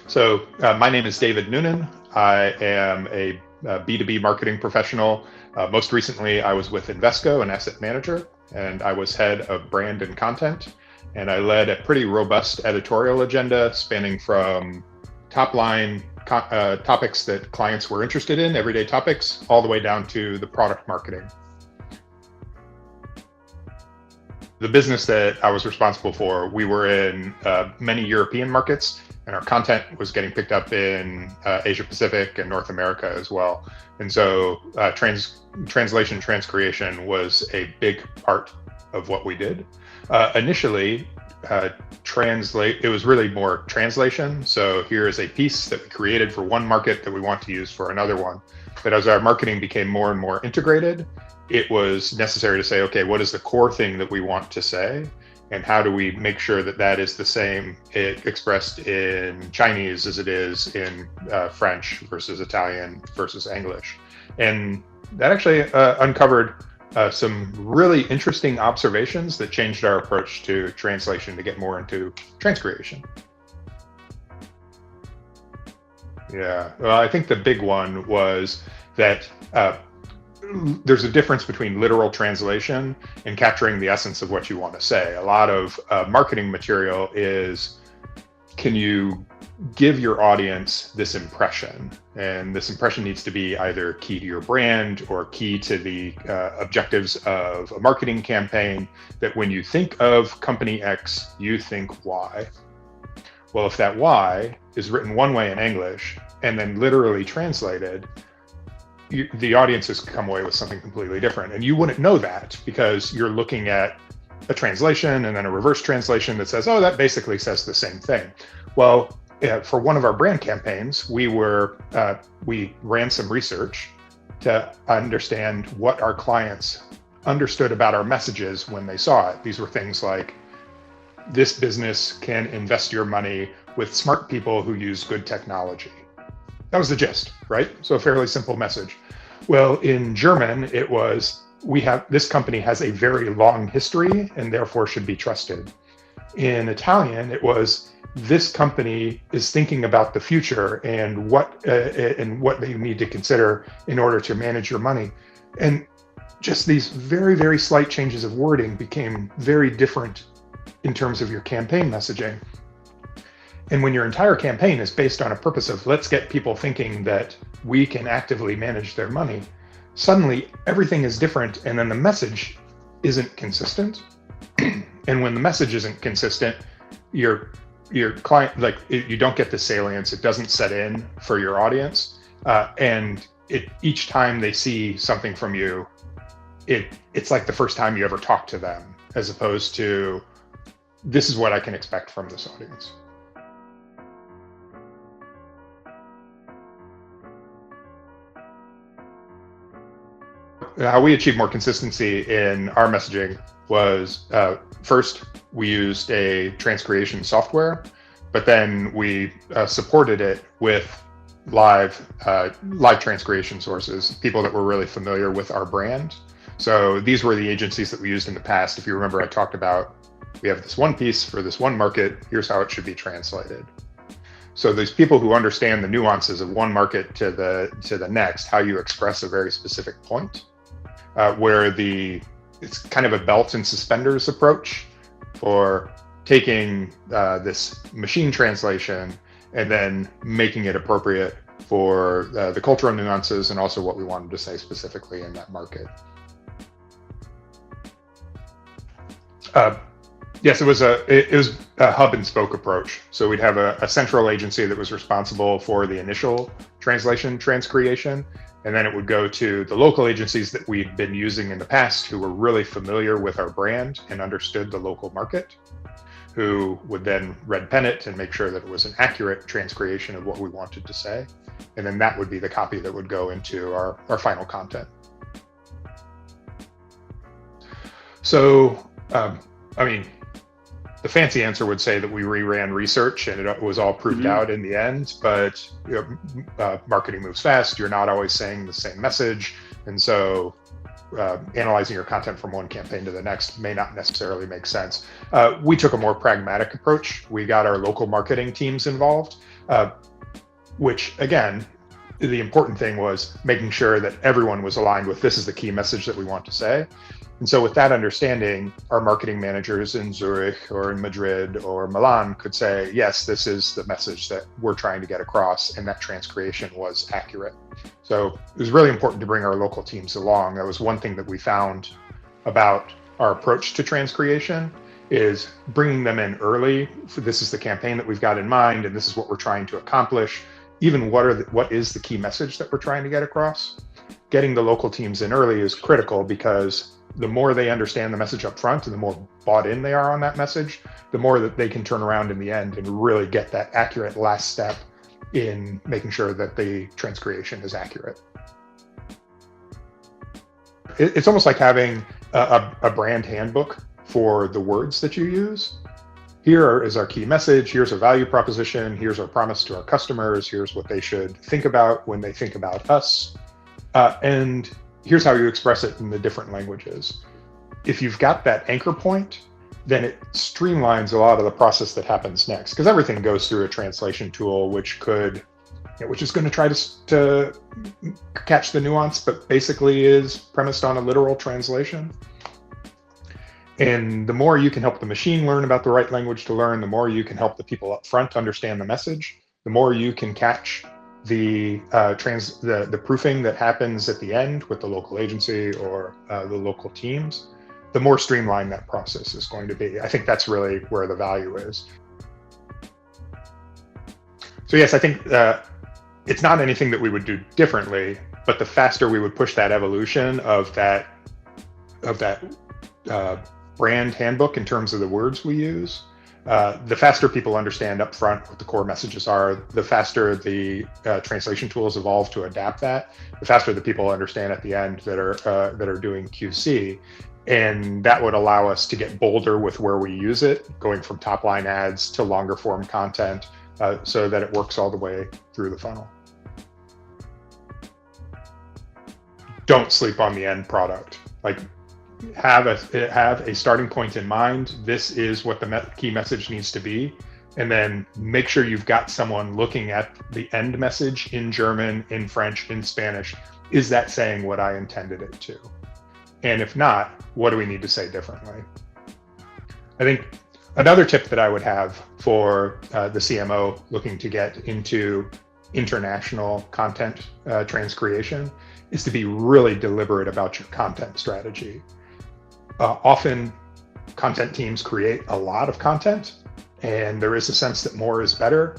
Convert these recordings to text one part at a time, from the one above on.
My name is David Noonan. I am a B2B marketing professional. Most recently, I was with Invesco, an asset manager, and I was head of brand and content. And I led a pretty robust editorial agenda spanning from top line topics that clients were interested in, everyday topics, all the way down to the product marketing. The business that I was responsible for, we were in many European markets, and our content was getting picked up in Asia Pacific and North America as well. And so translation, transcreation was a big part of what we did. Initially, it was really more translation. So here is a piece that we created for one market that we want to use for another one. But as our marketing became more and more integrated, it was necessary to say, okay, what is the core thing that we want to say? And how do we make sure that that is the same expressed in Chinese as it is in French versus Italian versus English? And that actually uncovered some really interesting observations that changed our approach to translation to get more into transcreation. Yeah, well, I think the big one was that there's a difference between literal translation and capturing the essence of what you want to say. A lot of marketing material is, can you give your audience this impression? And this impression needs to be either key to your brand or key to the objectives of a marketing campaign, that when you think of company X, you think Y. Well, if that Y is written one way in English and then literally translated, the audience has come away with something completely different. And you wouldn't know that because you're looking at a translation and then a reverse translation that says, oh, that basically says the same thing. Well, for one of our brand campaigns, we ran some research to understand what our clients understood about our messages when they saw it. These were things like, this business can invest your money with smart people who use good technology. That was the gist, right? So a fairly simple message. Well, in German, it was, this company has a very long history and therefore should be trusted. In Italian, it was, this company is thinking about the future and what they need to consider in order to manage your money. And just these very, very slight changes of wording became very different in terms of your campaign messaging. And when your entire campaign is based on a purpose of, let's get people thinking that we can actively manage their money, suddenly everything is different, and then the message isn't consistent. And when the message isn't consistent, your client, you don't get the salience, it doesn't set in for your audience. And each time they see something from you, it's like the first time you ever talk to them, as opposed to, this is what I can expect from this audience. How we achieved more consistency in our messaging was, first, we used a transcreation software, but then we supported it with live transcreation sources, people that were really familiar with our brand. So these were the agencies that we used in the past. If you remember, I talked about, we have this one piece for this one market, here's how it should be translated. So there's people who understand the nuances of one market to the next, how you express a very specific point, where it's kind of a belt and suspenders approach for taking this machine translation and then making it appropriate for the cultural nuances and also what we wanted to say specifically in that market. Yes, it was a hub and spoke approach. So we'd have a central agency that was responsible for the initial translation, transcreation, and then it would go to the local agencies that we'd been using in the past who were really familiar with our brand and understood the local market, who would then red pen it and make sure that it was an accurate transcreation of what we wanted to say. And then that would be the copy that would go into our final content. So, the fancy answer would say that we reran research and it was all proved out in the end, but marketing moves fast. You're not always saying the same message. And so analyzing your content from one campaign to the next may not necessarily make sense. We took a more pragmatic approach. We got our local marketing teams involved, which again, the important thing was making sure that everyone was aligned with this is the key message that we want to say. And so with that understanding, our marketing managers in Zurich or in Madrid or Milan could say, yes, this is the message that we're trying to get across, and that transcreation was accurate. So it was really important to bring our local teams along. That was one thing that we found about our approach to transcreation, is bringing them in early. This is the campaign that we've got in mind, and this is what we're trying to accomplish. Even what is the key message that we're trying to get across? Getting the local teams in early is critical, because the more they understand the message up front and the more bought in they are on that message, the more that they can turn around in the end and really get that accurate last step in making sure that the transcreation is accurate. It's almost like having a brand handbook for the words that you use. Here is our key message, here's our value proposition, here's our promise to our customers, here's what they should think about when they think about us, and here's how you express it in the different languages. If you've got that anchor point, then it streamlines a lot of the process that happens next, because everything goes through a translation tool, which is going to try to catch the nuance, but basically is premised on a literal translation. And the more you can help the machine learn about the right language to learn, the more you can help the people up front understand the message, the more you can catch the proofing that happens at the end with the local agency or the local teams, the more streamlined that process is going to be. I think that's really where the value is. So yes, I think it's not anything that we would do differently, but the faster we would push that evolution of that brand handbook in terms of the words we use, the faster people understand up front what the core messages are, the faster the translation tools evolve to adapt that, the faster the people understand at the end that are doing QC. And that would allow us to get bolder with where we use it, going from top line ads to longer form content, so that it works all the way through the funnel. Don't sleep on the end product. Like, have a starting point in mind. This is what the key message needs to be, and then make sure you've got someone looking at the end message in German, in French, in Spanish. Is that saying what I intended it to? And if not, what do we need to say differently? I think another tip that I would have for the CMO looking to get into international content transcreation is to be really deliberate about your content strategy. Often content teams create a lot of content, and there is a sense that more is better,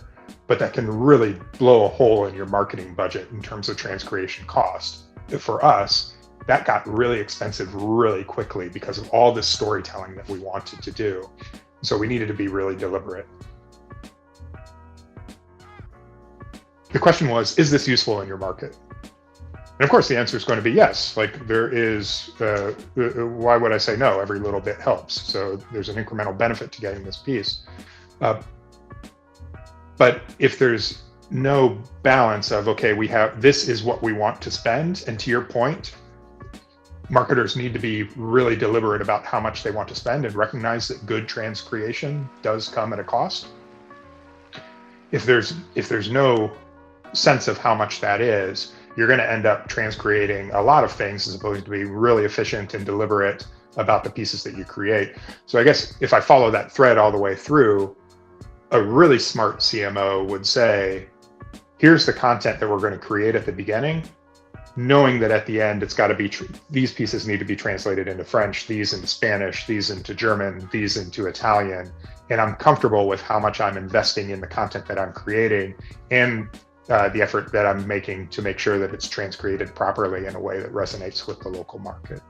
but that can really blow a hole in your marketing budget in terms of transcreation cost. For us, that got really expensive really quickly because of all this storytelling that we wanted to do. So we needed to be really deliberate. The question was, is this useful in your market? And of course, the answer is going to be yes. Like, there is, why would I say no? Every little bit helps. So there's an incremental benefit to getting this piece. But if there's no balance of, okay, this is what we want to spend, and to your point, marketers need to be really deliberate about how much they want to spend and recognize that good transcreation does come at a cost. If there's no sense of how much that is, you're going to end up transcreating a lot of things as opposed to be really efficient and deliberate about the pieces that you create. So I guess if I follow that thread all the way through, a really smart CMO would say, here's the content that we're going to create at the beginning, knowing that at the end, it's got to be, these pieces need to be translated into French, these into Spanish, these into German, these into Italian. And I'm comfortable with how much I'm investing in the content that I'm creating and the effort that I'm making to make sure that it's transcreated properly in a way that resonates with the local market.